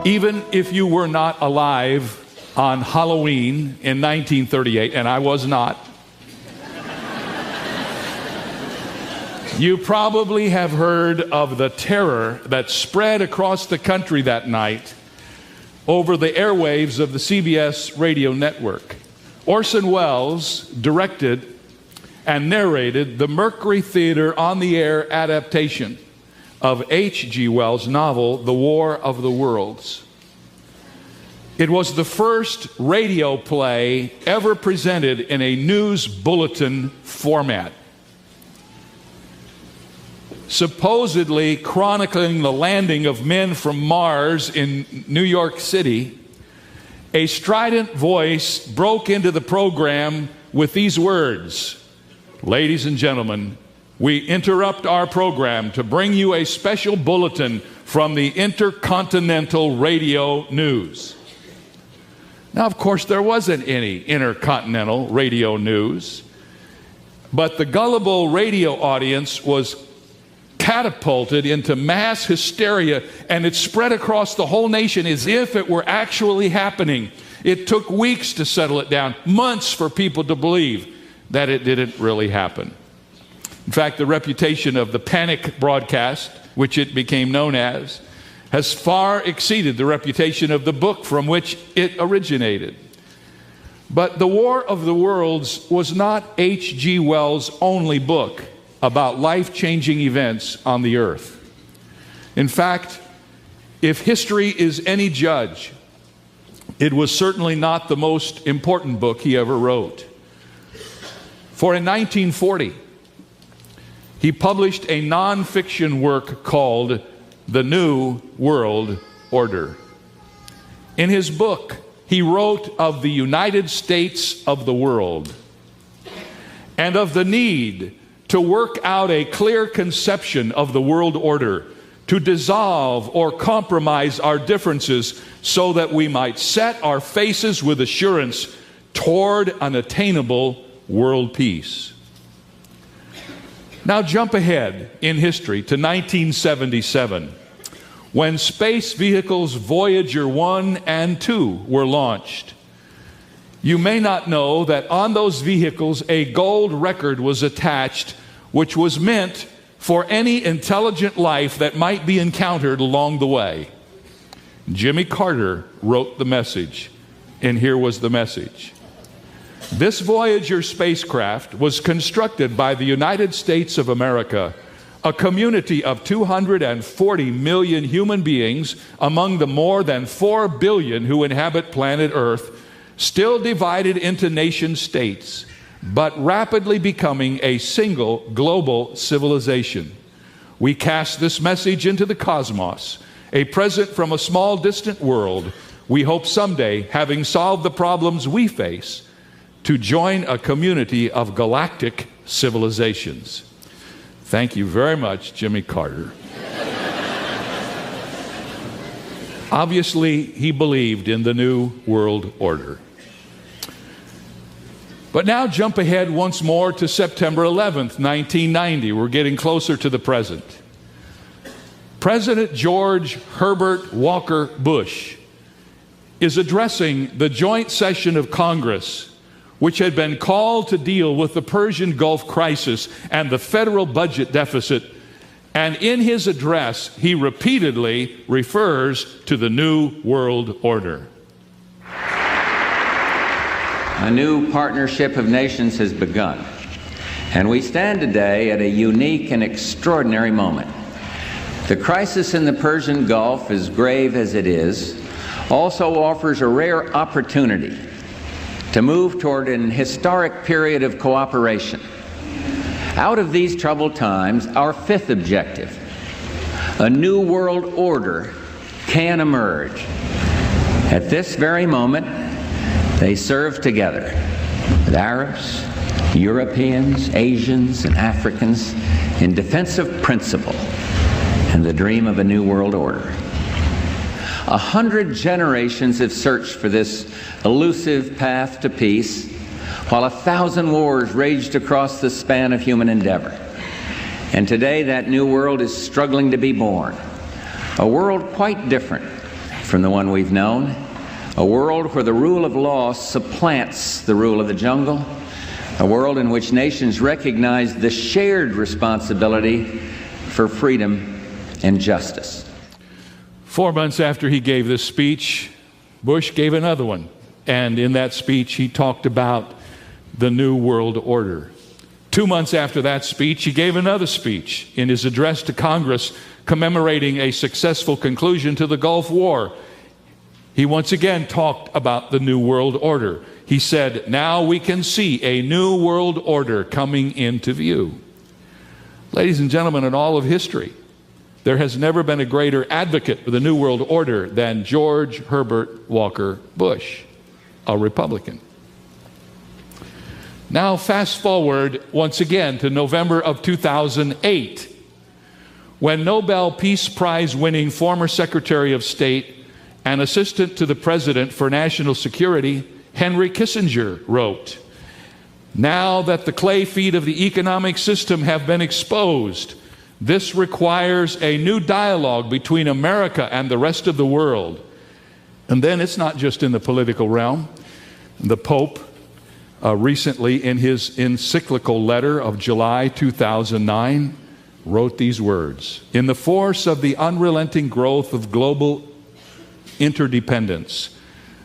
Even if you were not alive on Halloween in 1938, and I was not, you probably have heard of the terror that spread across the country that night over the airwaves of the CBS radio network. Orson Welles directed and narrated the Mercury Theater on-the-air adaptation of H.G. Wells' novel, The War of the Worlds. It was the first radio play ever presented in a news bulletin format, supposedly chronicling the landing of men from Mars in New York City. A strident voice broke into the program with these words: "Ladies and gentlemen, we interrupt our program to bring you a special bulletin from the Intercontinental Radio News." Now, of course, there wasn't any Intercontinental Radio News, but the gullible radio audience was catapulted into mass hysteria, and it spread across the whole nation as if it were actually happening. It took weeks to settle it down, months for people to believe that it didn't really happen. In fact, the reputation of the panic broadcast, which it became known as, has far exceeded the reputation of the book from which it originated. But The War of the Worlds was not H.G. Wells' only book about life-changing events on the earth. In fact, if history is any judge, it was certainly not the most important book he ever wrote. For in 1940, he published a nonfiction work called The New World Order. In his book, he wrote of the United States of the world and of the need to work out a clear conception of the world order, to dissolve or compromise our differences so that we might set our faces with assurance toward an attainable world peace. Now jump ahead in history to 1977, when space vehicles Voyager 1 and 2 were launched. You may not know that on those vehicles a gold record was attached, which was meant for any intelligent life that might be encountered along the way. Jimmy Carter wrote the message, and here was the message. This Voyager spacecraft was constructed by the United States of America, a community of 240 million human beings among the more than 4 billion who inhabit planet Earth, still divided into nation states, but rapidly becoming a single global civilization. We cast this message into the cosmos, a present from a small distant world. We hope someday, having solved the problems we face, to join a community of galactic civilizations. Thank you very much, Jimmy Carter. Obviously, he believed in the New World Order. But now jump ahead once more to September 11th, 1990. We're getting closer to the present. President George Herbert Walker Bush is addressing the joint session of Congress, which had been called to deal with the Persian Gulf crisis and the federal budget deficit. And in his address, he repeatedly refers to the New World Order. A new partnership of nations has begun, and we stand today at a unique and extraordinary moment. The crisis in the Persian Gulf, as grave as it is, also offers a rare opportunity to move toward an historic period of cooperation. Out of these troubled times, our fifth objective, a new world order, can emerge. At this very moment, they serve together with Arabs, Europeans, Asians, and Africans in defense of principle and the dream of a new world order. 100 generations have searched for this elusive path to peace, while 1,000 wars raged across the span of human endeavor. And today that new world is struggling to be born, a world quite different from the one we've known, a world where the rule of law supplants the rule of the jungle, a world in which nations recognize the shared responsibility for freedom and justice. 4 months after he gave this speech, Bush gave another one. And in that speech, he talked about the New World Order. 2 months after that speech, he gave another speech in his address to Congress commemorating a successful conclusion to the Gulf War. He once again talked about the New World Order. He said, "Now we can see a new world order coming into view." Ladies and gentlemen, in all of history, there has never been a greater advocate for the New World Order than George Herbert Walker Bush, a Republican. Now fast forward once again to November of 2008, when Nobel Peace Prize winning former Secretary of State and Assistant to the President for National Security, Henry Kissinger, wrote, "Now that the clay feet of the economic system have been exposed, this requires a new dialogue between America and the rest of the world." And then it's not just in the political realm. The Pope recently, in his encyclical letter of July 2009, wrote these words: "In the force of the unrelenting growth of global interdependence,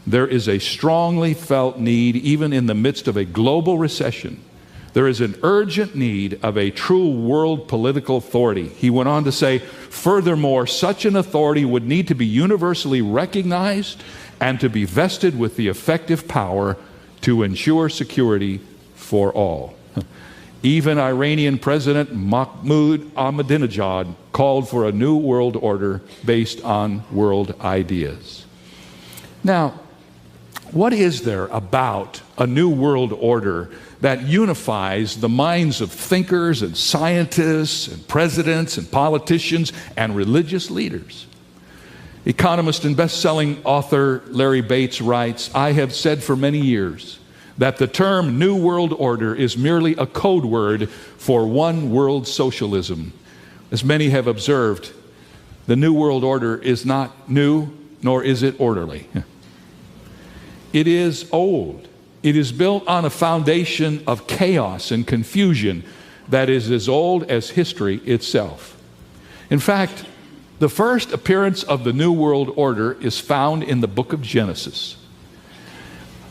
there is a strongly felt need, even in the midst of a global recession. There is an urgent need of a true world political authority." He went on to say, "Furthermore, such an authority would need to be universally recognized and to be vested with the effective power to ensure security for all." Even Iranian President Mahmoud Ahmadinejad called for a new world order based on world ideas. Now, what is there about a new world order that unifies the minds of thinkers and scientists and presidents and politicians and religious leaders? Economist and best-selling author Larry Bates writes, "I have said for many years that the term New World Order is merely a code word for one world socialism. As many have observed, the New World Order is not new, nor is it orderly. It is old. It is built on a foundation of chaos and confusion that is as old as history itself. In fact, the first appearance of the New World Order is found in the book of Genesis.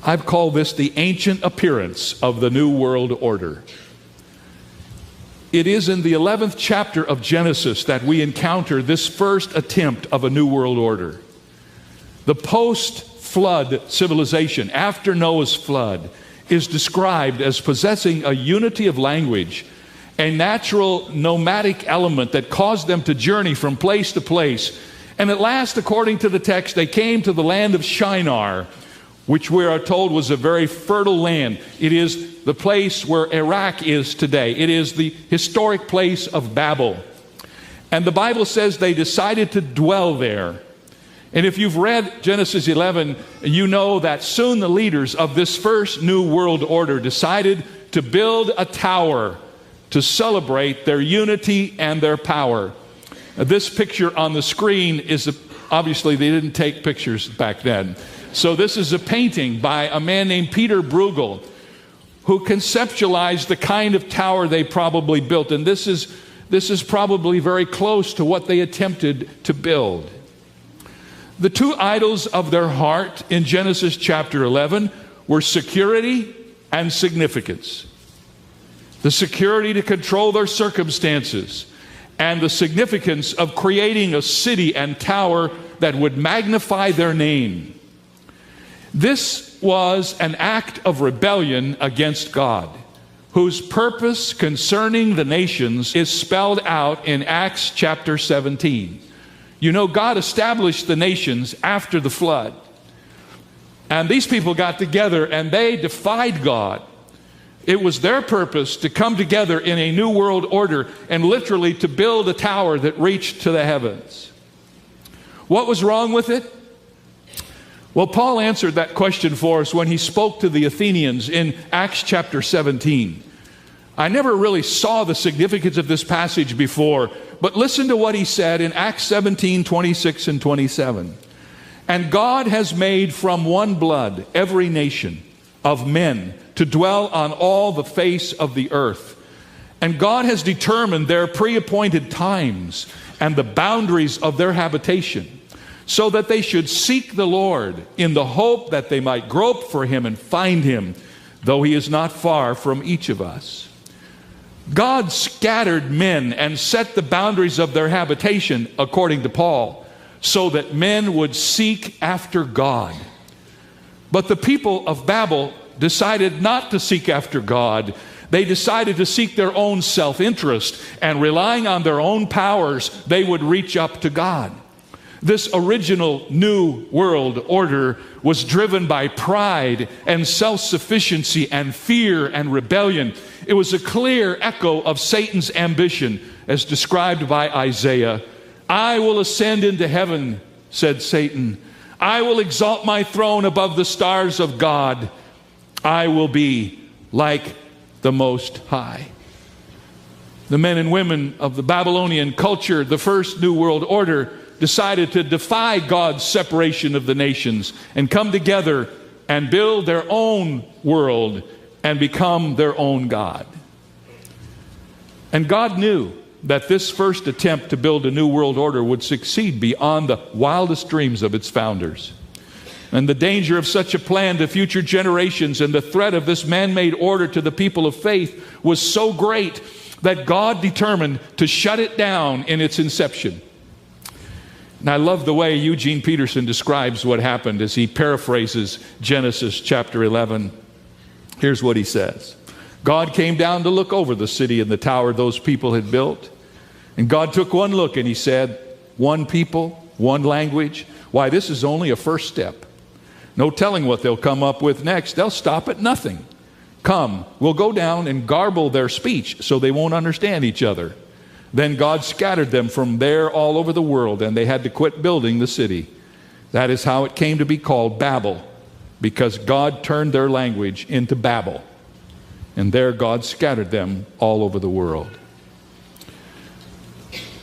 I've called this the ancient appearance of the New World Order. It is in the 11th chapter of Genesis that we encounter this first attempt of a New World Order. The post-flood civilization, after Noah's flood, is described as possessing a unity of language, a natural nomadic element that caused them to journey from place to place. And at last, according to the text, they came to the land of Shinar, which we are told was a very fertile land. It is the place where Iraq is today. It is the historic place of Babel. And the Bible says they decided to dwell there. And if you've read Genesis 11, you know that soon the leaders of this first New World Order decided to build a tower to celebrate their unity and their power. This picture on the screen is, obviously they didn't take pictures back then. So this is a painting by a man named Peter Bruegel, who conceptualized the kind of tower they probably built. And this is probably very close to what they attempted to build. The two idols of their heart in Genesis chapter 11 were security and significance. The security to control their circumstances, and the significance of creating a city and tower that would magnify their name. This was an act of rebellion against God, whose purpose concerning the nations is spelled out in Acts chapter 17. You know, God established the nations after the flood. And these people got together and they defied God. It was their purpose to come together in a new world order and literally to build a tower that reached to the heavens. What was wrong with it? Well, Paul answered that question for us when he spoke to the Athenians in Acts chapter 17. I never really saw the significance of this passage before, but listen to what he said in Acts 17, 26 and 27. And God has made from one blood every nation of men to dwell on all the face of the earth. And God has determined their pre-appointed times and the boundaries of their habitation, so that they should seek the Lord in the hope that they might grope for him and find him, though he is not far from each of us. God scattered men and set the boundaries of their habitation, according to Paul, so that men would seek after God. But the people of Babel decided not to seek after God. They decided to seek their own self-interest, and relying on their own powers, they would reach up to God. This original New World Order was driven by pride and self-sufficiency and fear and rebellion. It was a clear echo of Satan's ambition, as described by Isaiah. "I will ascend into heaven," said Satan. "I will exalt my throne above the stars of God. I will be like the Most High." The men and women of the Babylonian culture, the first New World Order, decided to defy God's separation of the nations and come together and build their own world and become their own God. And God knew that this first attempt to build a new world order would succeed beyond the wildest dreams of its founders. And the danger of such a plan to future generations and the threat of this man-made order to the people of faith was so great that God determined to shut it down in its inception. And I love the way Eugene Peterson describes what happened as he paraphrases Genesis chapter 11. Here's what he says. God came down to look over the city and the tower those people had built. And God took one look and he said, "One people, one language. Why, this is only a first step. No telling what they'll come up with next. They'll stop at nothing. Come, we'll go down and garble their speech so they won't understand each other." Then God scattered them from there all over the world, and they had to quit building the city. That is how it came to be called Babel, because God turned their language into Babel. And there God scattered them all over the world.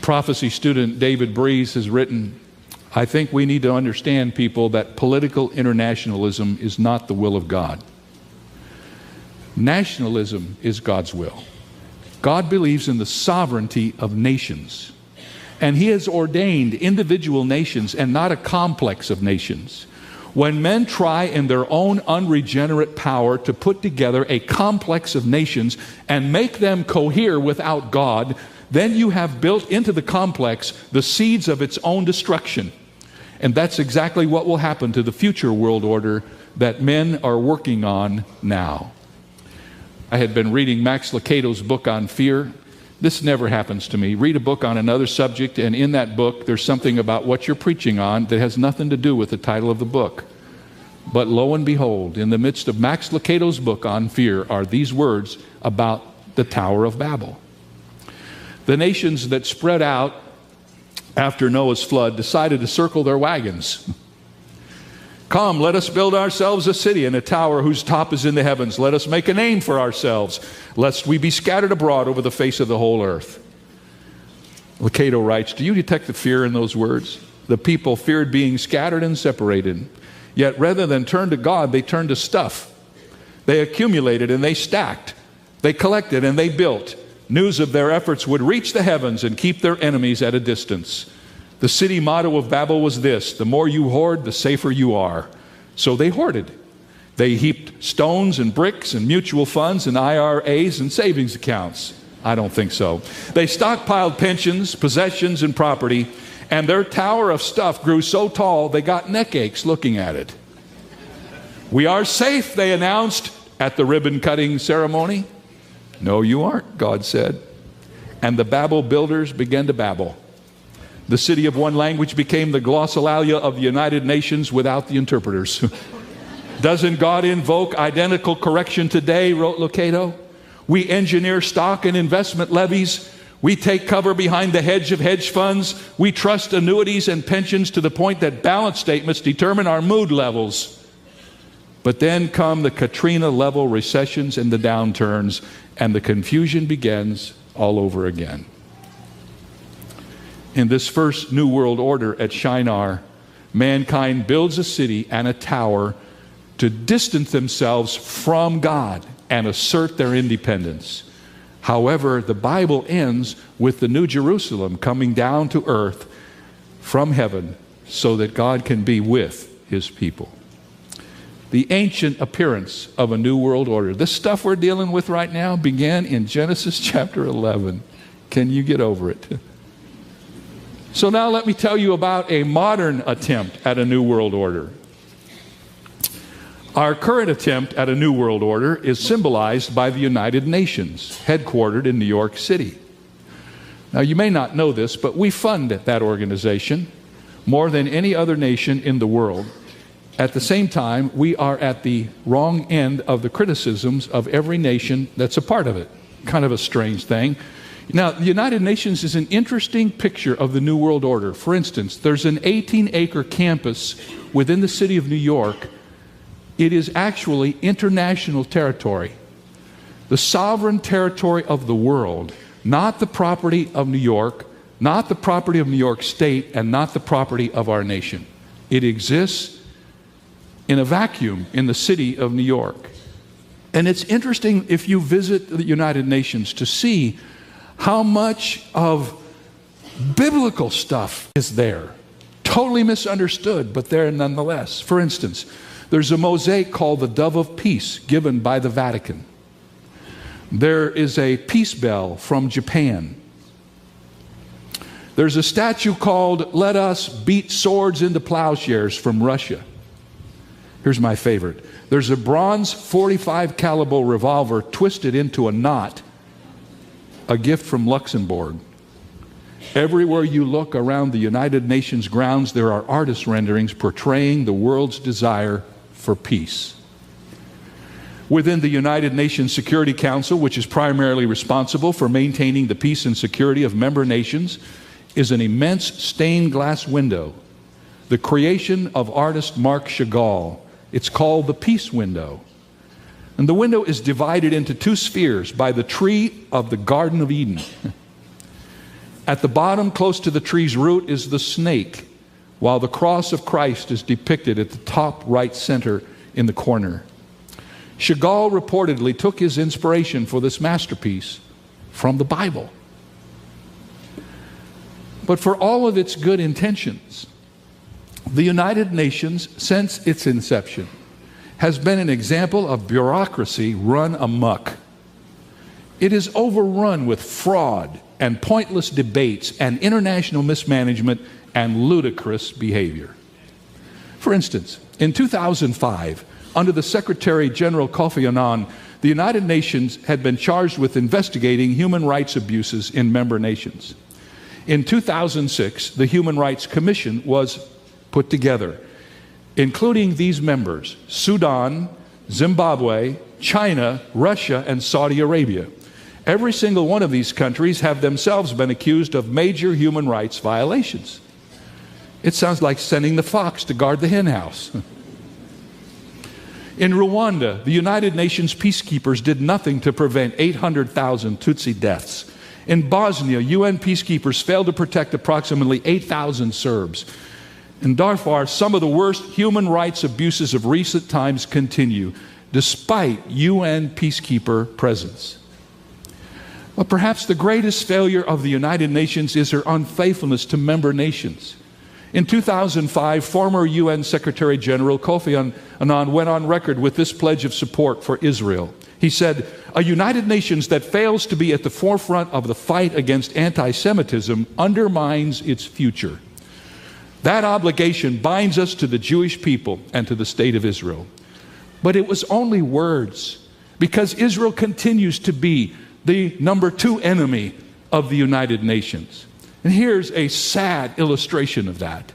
Prophecy student David Breeze has written, "I think we need to understand, people, that political internationalism is not the will of God. Nationalism is God's will. God believes in the sovereignty of nations, and he has ordained individual nations and not a complex of nations. When men try in their own unregenerate power to put together a complex of nations and make them cohere without God, then you have built into the complex the seeds of its own destruction. And that's exactly what will happen to the future world order that men are working on now." I had been reading Max Lucado's book on fear. This never happens to me. Read a book on another subject, and in that book there's something about what you're preaching on that has nothing to do with the title of the book. But lo and behold, in the midst of Max Lucado's book on fear are these words about the Tower of Babel. The nations that spread out after Noah's flood decided to circle their wagons. "Come, let us build ourselves a city and a tower whose top is in the heavens. Let us make a name for ourselves, lest we be scattered abroad over the face of the whole earth." Lucado writes, "Do you detect the fear in those words? The people feared being scattered and separated. Yet rather than turn to God, they turned to stuff. They accumulated and they stacked. They collected and they built. News of their efforts would reach the heavens and keep their enemies at a distance. The city motto of Babel was this: the more you hoard, the safer you are. So they hoarded. They heaped stones and bricks and mutual funds and IRAs and savings accounts." I don't think so. "They stockpiled pensions, possessions, and property, and their tower of stuff grew so tall they got neck aches looking at it. 'We are safe,' they announced at the ribbon-cutting ceremony. 'No, you aren't,' God said. And the Babel builders began to babble. The city of one language became the glossolalia of the United Nations without the interpreters." Doesn't God invoke identical correction today, wrote Lucado? "We engineer stock and investment levies. We take cover behind the hedge of hedge funds. We trust annuities and pensions to the point that balance statements determine our mood levels. But then come the Katrina-level recessions and the downturns, and the confusion begins all over again." In this first New World Order at Shinar, mankind builds a city and a tower to distance themselves from God and assert their independence. However, the Bible ends with the New Jerusalem coming down to earth from heaven so that God can be with his people. The ancient appearance of a new world order. This stuff we're dealing with right now began in Genesis chapter 11. Can you get over it? So now let me tell you about a modern attempt at a new world order. Our current attempt at a new world order is symbolized by the United Nations, headquartered in New York City. Now, you may not know this, but we fund that organization more than any other nation in the world. At the same time, we are at the wrong end of the criticisms of every nation that's a part of it. Kind of a strange thing. Now, the United Nations is an interesting picture of the New World Order. For instance, there's an 18-acre campus within the city of New York. It is actually international territory, the sovereign territory of the world, not the property of New York, not the property of New York State, and not the property of our nation. It exists in a vacuum in the city of New York. And it's interesting if you visit the United Nations to see how much of biblical stuff is there. Totally misunderstood, but there nonetheless. For instance, there's a mosaic called the Dove of Peace given by the Vatican. There is a peace bell from Japan. There's a statue called Let Us Beat Swords into Plowshares from Russia. Here's my favorite. There's a bronze .45 caliber revolver twisted into a knot, a gift from Luxembourg. Everywhere you look around the United Nations grounds, there are artist renderings portraying the world's desire for peace. Within the United Nations Security Council, which is primarily responsible for maintaining the peace and security of member nations, is an immense stained glass window, the creation of artist Marc Chagall. It's called the Peace Window. And the window is divided into two spheres by the tree of the Garden of Eden. At the bottom, close to the tree's root, is the snake, while the cross of Christ is depicted at the top right center in the corner. Chagall reportedly took his inspiration for this masterpiece from the Bible. But for all of its good intentions, the United Nations, since its inception, has been an example of bureaucracy run amok. It is overrun with fraud and pointless debates and international mismanagement and ludicrous behavior. For instance, in 2005, under the Secretary General Kofi Annan, the United Nations had been charged with investigating human rights abuses in member nations. In 2006, the Human Rights Commission was put together, including these members: Sudan, Zimbabwe, China, Russia, and Saudi Arabia. Every single one of these countries have themselves been accused of major human rights violations. It sounds like sending the fox to guard the hen house. In Rwanda, the United Nations peacekeepers did nothing to prevent 800,000 Tutsi deaths. In Bosnia, UN peacekeepers failed to protect approximately 8,000 Serbs. In Darfur, some of the worst human rights abuses of recent times continue, despite UN peacekeeper presence. But perhaps the greatest failure of the United Nations is her unfaithfulness to member nations. In 2005, former UN Secretary General Kofi Annan went on record with this pledge of support for Israel. He said, "A United Nations that fails to be at the forefront of the fight against anti-Semitism undermines its future. That obligation binds us to the Jewish people and to the state of Israel." But it was only words, because Israel continues to be the number 2 enemy of the United Nations. And here's a sad illustration of that.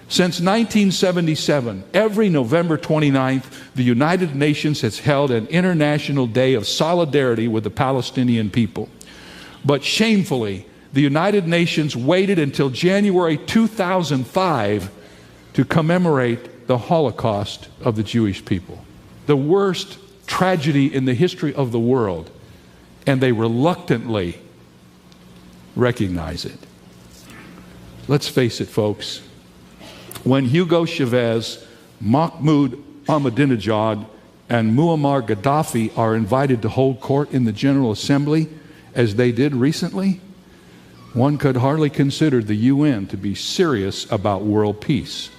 Since 1977, every November 29th, the United Nations has held an international day of solidarity with the Palestinian people. But shamefully, the United Nations waited until January 2005 to commemorate the Holocaust of the Jewish people, the worst tragedy in the history of the world, and they reluctantly recognize it. Let's face it, folks. when Hugo Chavez, Mahmoud Ahmadinejad, and Muammar Gaddafi are invited to hold court in the General Assembly, as they did recently, one could hardly consider the UN to be serious about world peace.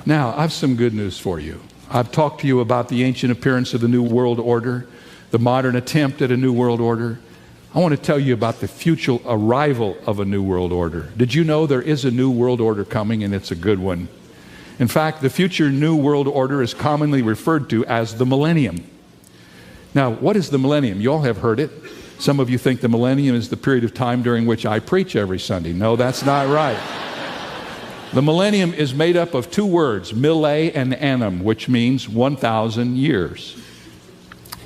Now, I have some good news for you. I've talked to you about the ancient appearance of the New World Order, the modern attempt at a New World Order. I want to tell you about the future arrival of a New World Order. Did you know there is a New World Order coming, and it's a good one? In fact, the future New World Order is commonly referred to as the millennium. Now, what is the millennium? You all have heard it. Some of you think the millennium is the period of time during which I preach every Sunday. No, that's not right. The millennium is made up of two words, mille and annum, which means 1,000 years.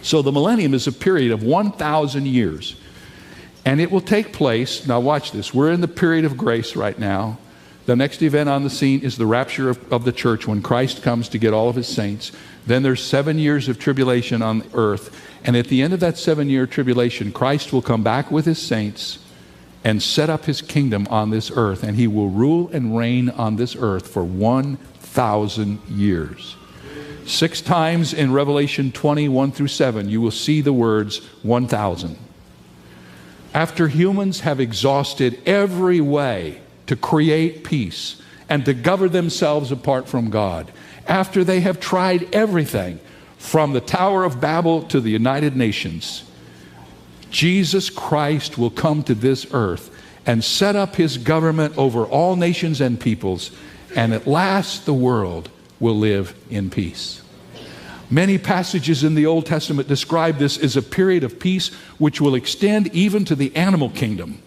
So the millennium is a period of 1,000 years. And it will take place, now watch this, we're in the period of grace right now. The next event on the scene is the rapture of the church when Christ comes to get all of his saints. Then there's 7 years of tribulation on the earth. And at the end of that 7-year tribulation, Christ will come back with his saints and set up his kingdom on this earth. And he will rule and reign on this earth for 1,000 years. 6 times in Revelation 20:1-7, you will see the words 1,000. After humans have exhausted every way to create peace and to govern themselves apart from God, after they have tried everything from the Tower of Babel to the United Nations, Jesus Christ will come to this earth and set up his government over all nations and peoples, and at last the world will live in peace. Many passages in the Old Testament describe this as a period of peace which will extend even to the animal kingdom.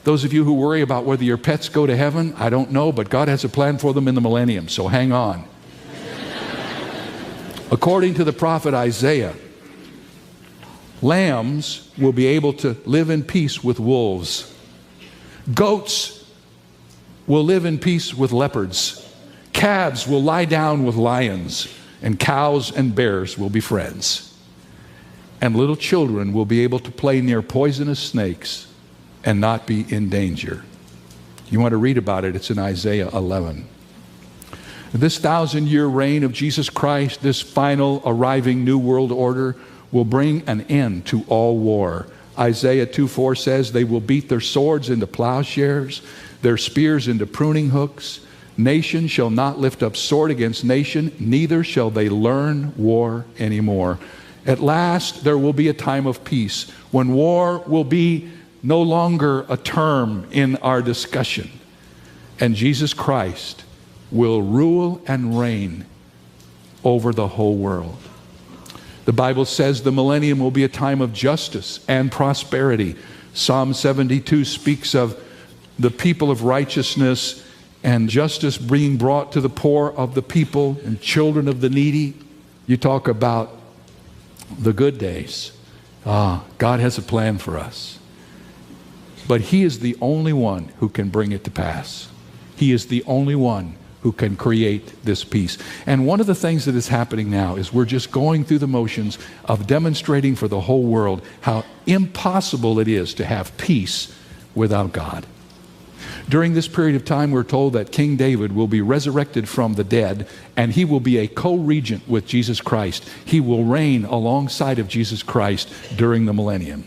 Those of you who worry about whether your pets go to heaven, I don't know, but God has a plan for them in the millennium, so hang on. According to the prophet Isaiah, lambs will be able to live in peace with wolves. Goats will live in peace with leopards. Calves will lie down with lions. And cows and bears will be friends. And little children will be able to play near poisonous snakes and not be in danger. You want to read about it, it's in Isaiah 11. This 1,000-year reign of Jesus Christ, this final arriving New World Order, will bring an end to all war. Isaiah 2:4 says, they will beat their swords into plowshares, their spears into pruning hooks. Nation shall not lift up sword against nation, neither shall they learn war anymore. At last there will be a time of peace when war will be no longer a term in our discussion. And Jesus Christ will rule and reign over the whole world. The Bible says the millennium will be a time of justice and prosperity. Psalm 72 speaks of the people of righteousness and justice being brought to the poor of the people and children of the needy. You talk about the good days. God has a plan for us. But he is the only one who can bring it to pass. He is the only one who can create this peace. And one of the things that is happening now is we're just going through the motions of demonstrating for the whole world how impossible it is to have peace without God. During this period of time, we're told that King David will be resurrected from the dead, and he will be a co-regent with Jesus Christ. He will reign alongside of Jesus Christ during the millennium.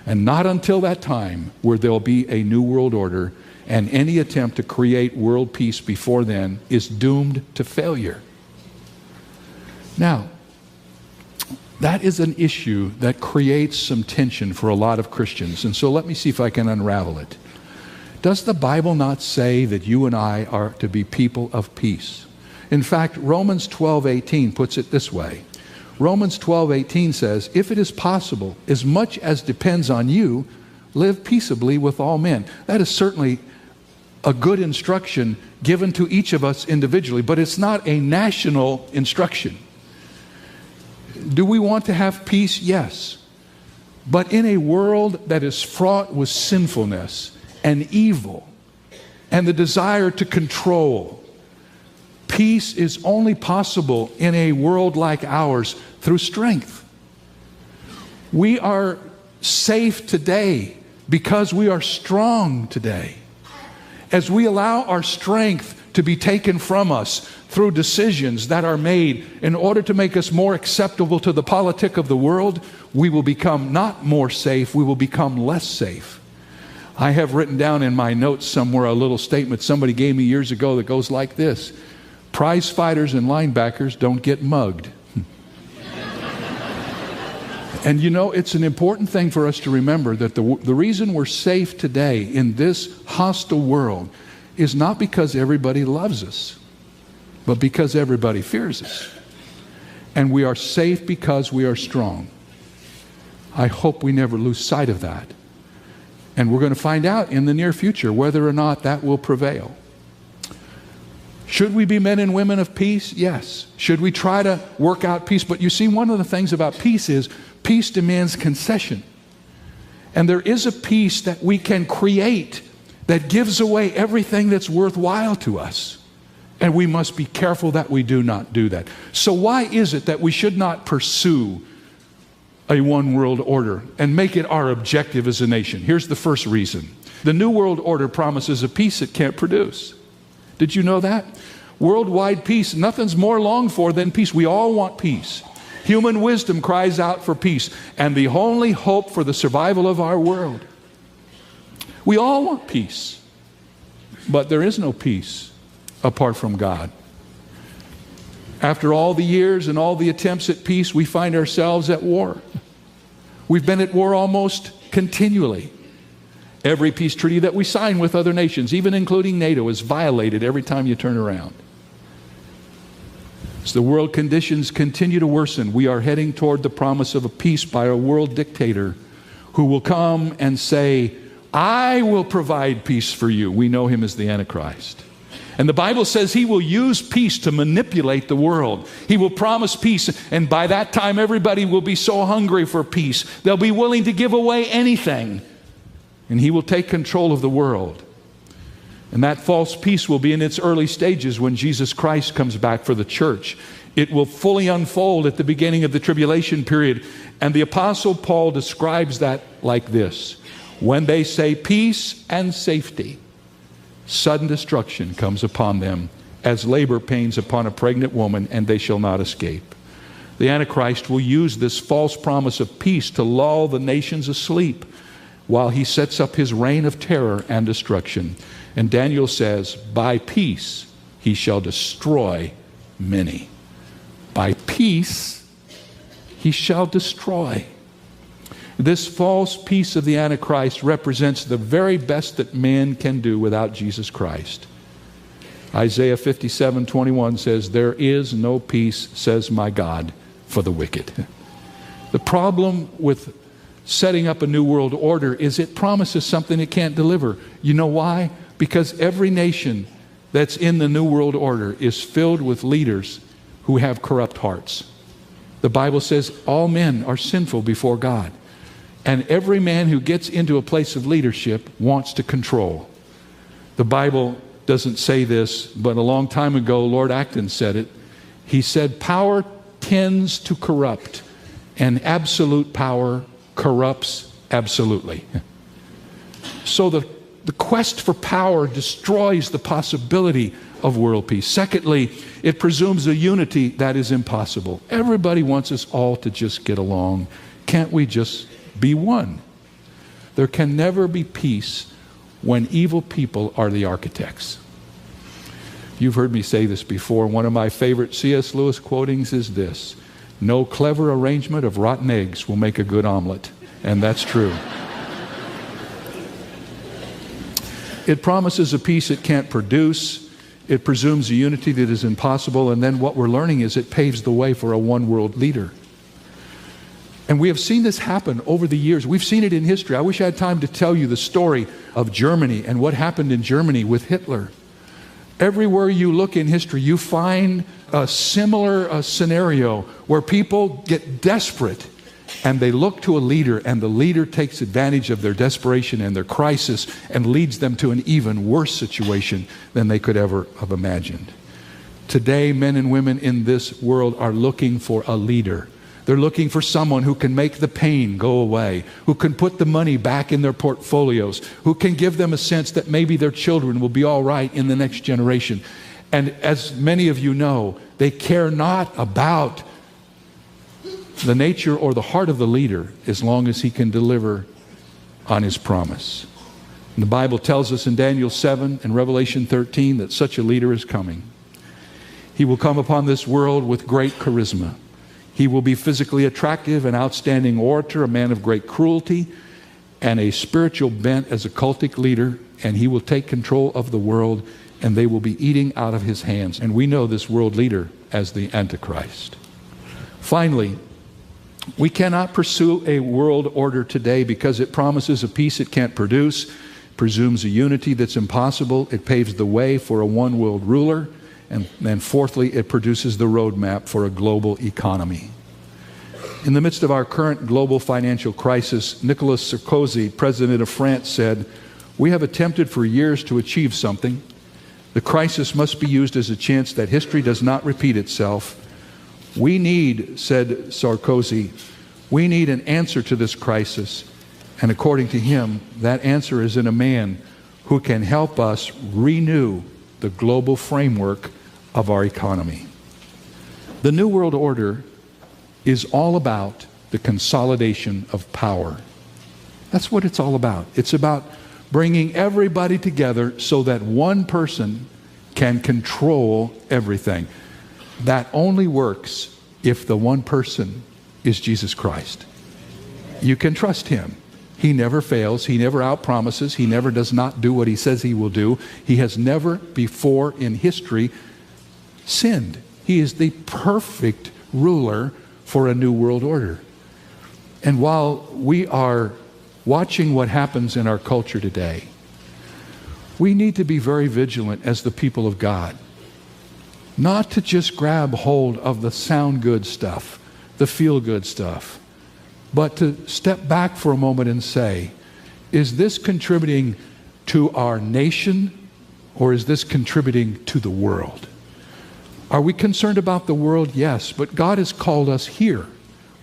And not until that time will there be a new world order, and any attempt to create world peace before then is doomed to failure. Now, that is an issue that creates some tension for a lot of Christians, and so let me see if I can unravel it. Does the Bible not say that you and I are to be people of peace? In fact, Romans 12:18 puts it this way. Romans 12:18 says, if it is possible, as much as depends on you, live peaceably with all men. That is certainly a good instruction given to each of us individually, but it's not a national instruction. Do we want to have peace? Yes. But in a world that is fraught with sinfulness and evil and the desire to control, peace is only possible in a world like ours through strength. We are safe today because we are strong today. As we allow our strength to be taken from us through decisions that are made in order to make us more acceptable to the politic of the world, we will become not more safe, we will become less safe. I have written down in my notes somewhere a little statement somebody gave me years ago that goes like this: prize fighters and linebackers don't get mugged. And you know, it's an important thing for us to remember that the reason we're safe today in this hostile world is not because everybody loves us, but because everybody fears us. And we are safe because we are strong. I hope we never lose sight of that. And we're going to find out in the near future whether or not that will prevail. Should we be men and women of peace? Yes. Should we try to work out peace? But you see, one of the things about peace is peace demands concession. And there is a peace that we can create that gives away everything that's worthwhile to us. And we must be careful that we do not do that. So why is it that we should not pursue a one world order and make it our objective as a nation? Here's the first reason. The New World Order promises a peace it can't produce. Did you know that? Worldwide peace, nothing's more longed for than peace. We all want peace. Human wisdom cries out for peace, and the only hope for the survival of our world. We all want peace, but there is no peace apart from God. After all the years and all the attempts at peace, we find ourselves at war. We've been at war almost continually. Every peace treaty that we sign with other nations, even including NATO, is violated every time you turn around. As the world conditions continue to worsen, we are heading toward the promise of a peace by a world dictator who will come and say, I will provide peace for you. We know him as the Antichrist. And the Bible says he will use peace to manipulate the world. He will promise peace, and by that time everybody will be so hungry for peace, they'll be willing to give away anything. And he will take control of the world. And that false peace will be in its early stages when Jesus Christ comes back for the church. It will fully unfold at the beginning of the tribulation period. And the Apostle Paul describes that like this: when they say peace and safety, sudden destruction comes upon them as labor pains upon a pregnant woman, and they shall not escape. The Antichrist will use this false promise of peace to lull the nations asleep while he sets up his reign of terror and destruction. And Daniel says, by peace he shall destroy many. By peace he shall destroy. This false peace of the Antichrist represents the very best that man can do without Jesus Christ. Isaiah 57:21 says, there is no peace, says my God, for the wicked. The problem with setting up a new world order is it promises something it can't deliver. You know why? Because every nation that's in the new world order is filled with leaders who have corrupt hearts. The Bible says all men are sinful before God. And every man who gets into a place of leadership wants to control. The Bible doesn't say this, but a long time ago, Lord Acton said it. He said, power tends to corrupt, and absolute power corrupts absolutely. So the quest for power destroys the possibility of world peace. Secondly, it presumes a unity that is impossible. Everybody wants us all to just get along. Can't we just be one? There can never be peace when evil people are the architects. You've heard me say this before. One of my favorite C.S. Lewis quotings is this: no clever arrangement of rotten eggs will make a good omelet. And that's true. It promises a peace it can't produce. It presumes a unity that is impossible. And then what we're learning is it paves the way for a one world leader. And we have seen this happen over the years. We've seen it in history. I wish I had time to tell you the story of Germany and what happened in Germany with Hitler. Everywhere you look in history, you find a similar scenario where people get desperate and they look to a leader, and the leader takes advantage of their desperation and their crisis and leads them to an even worse situation than they could ever have imagined. Today, men and women in this world are looking for a leader. They're looking for someone who can make the pain go away, who can put the money back in their portfolios, who can give them a sense that maybe their children will be all right in the next generation. And as many of you know, they care not about the nature or the heart of the leader as long as he can deliver on his promise. And the Bible tells us in Daniel 7 and Revelation 13 that such a leader is coming. He will come upon this world with great charisma. He will be physically attractive, an outstanding orator, a man of great cruelty, and a spiritual bent as a cultic leader, and he will take control of the world, and they will be eating out of his hands. And we know this world leader as the Antichrist. Finally, we cannot pursue a world order today because it promises a peace it can't produce, presumes a unity that's impossible, it paves the way for a one world ruler, and then fourthly, it produces the roadmap for a global economy. In the midst of our current global financial crisis, Nicolas Sarkozy, president of France, said, "We have attempted for years to achieve something. The crisis must be used as a chance that history does not repeat itself. We need," said Sarkozy, "we need an answer to this crisis." And according to him, that answer is in a man who can help us renew the global framework of our economy. The New World Order is all about the consolidation of power. That's what it's all about. It's about bringing everybody together so that one person can control everything. That only works if the one person is Jesus Christ. You can trust him. He never fails. He never outpromises. He never does not do what he says he will do. He has never before in history sinned. He is the perfect ruler for a new world order. And while we are watching what happens in our culture today, we need to be very vigilant as the people of God. Not to just grab hold of the sound good stuff, the feel good stuff, but to step back for a moment and say, is this contributing to our nation or is this contributing to the world? Are we concerned about the world? Yes, but God has called us here.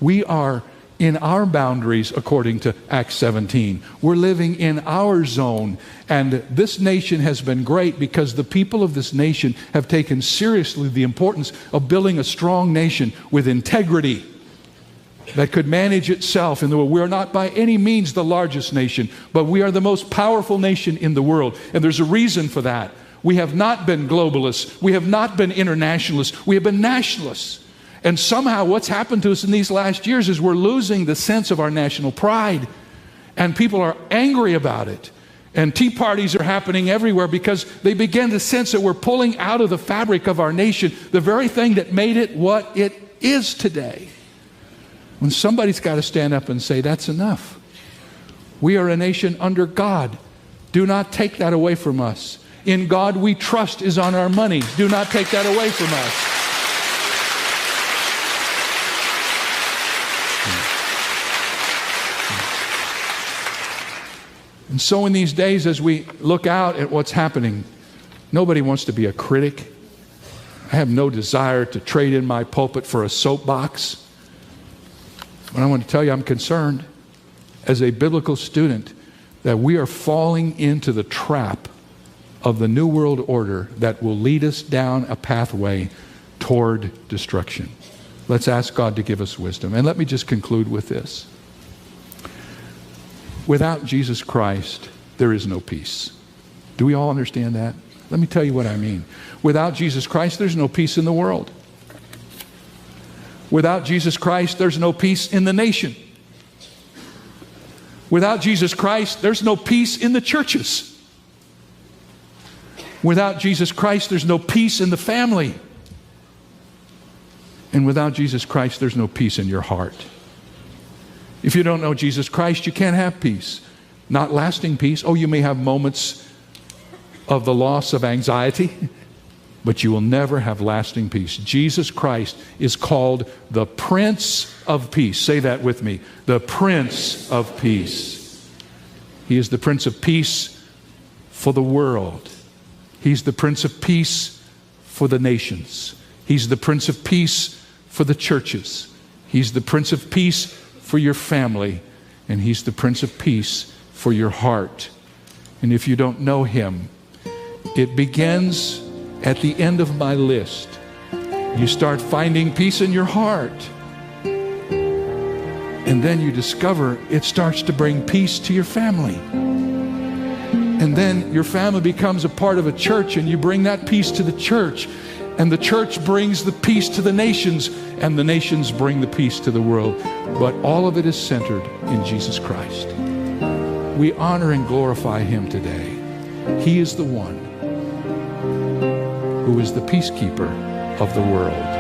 We are in our boundaries according to Acts 17. We're living in our zone, and this nation has been great because the people of this nation have taken seriously the importance of building a strong nation with integrity that could manage itself in the world. We are not by any means the largest nation, but we are the most powerful nation in the world, and there's a reason for that. We have not been globalists. We have not been internationalists. We have been nationalists. And somehow what's happened to us in these last years is we're losing the sense of our national pride. And people are angry about it. And tea parties are happening everywhere because they begin to sense that we're pulling out of the fabric of our nation the very thing that made it what it is today. When somebody's got to stand up and say, that's enough. We are a nation under God. Do not take that away from us. In God we trust is on our money. Do not take that away from us. And so in these days, as we look out at what's happening, nobody wants to be a critic. I have no desire to trade in my pulpit for a soapbox. But I want to tell you, I'm concerned as a biblical student that we are falling into the trap of the New World Order that will lead us down a pathway toward destruction. Let's ask God to give us wisdom. And let me just conclude with this. Without Jesus Christ, there is no peace. Do we all understand that? Let me tell you what I mean. Without Jesus Christ, there's no peace in the world. Without Jesus Christ, there's no peace in the nation. Without Jesus Christ, there's no peace in the churches. Without Jesus Christ, there's no peace in the family. And without Jesus Christ, there's no peace in your heart. If you don't know Jesus Christ, you can't have peace. Not lasting peace. Oh, you may have moments of the loss of anxiety, but you will never have lasting peace. Jesus Christ is called the Prince of Peace. Say that with me. The Prince of Peace. He is the Prince of Peace for the world. He's the Prince of Peace for the nations. He's the Prince of Peace for the churches. He's the Prince of Peace for your family. And He's the Prince of Peace for your heart. And if you don't know Him, it begins at the end of my list, you start finding peace in your heart. And then you discover it starts to bring peace to your family. And then your family becomes a part of a church, and you bring that peace to the church. And the church brings the peace to the nations, and the nations bring the peace to the world. But all of it is centered in Jesus Christ. We honor and glorify Him today. He is the one who is the peacekeeper of the world.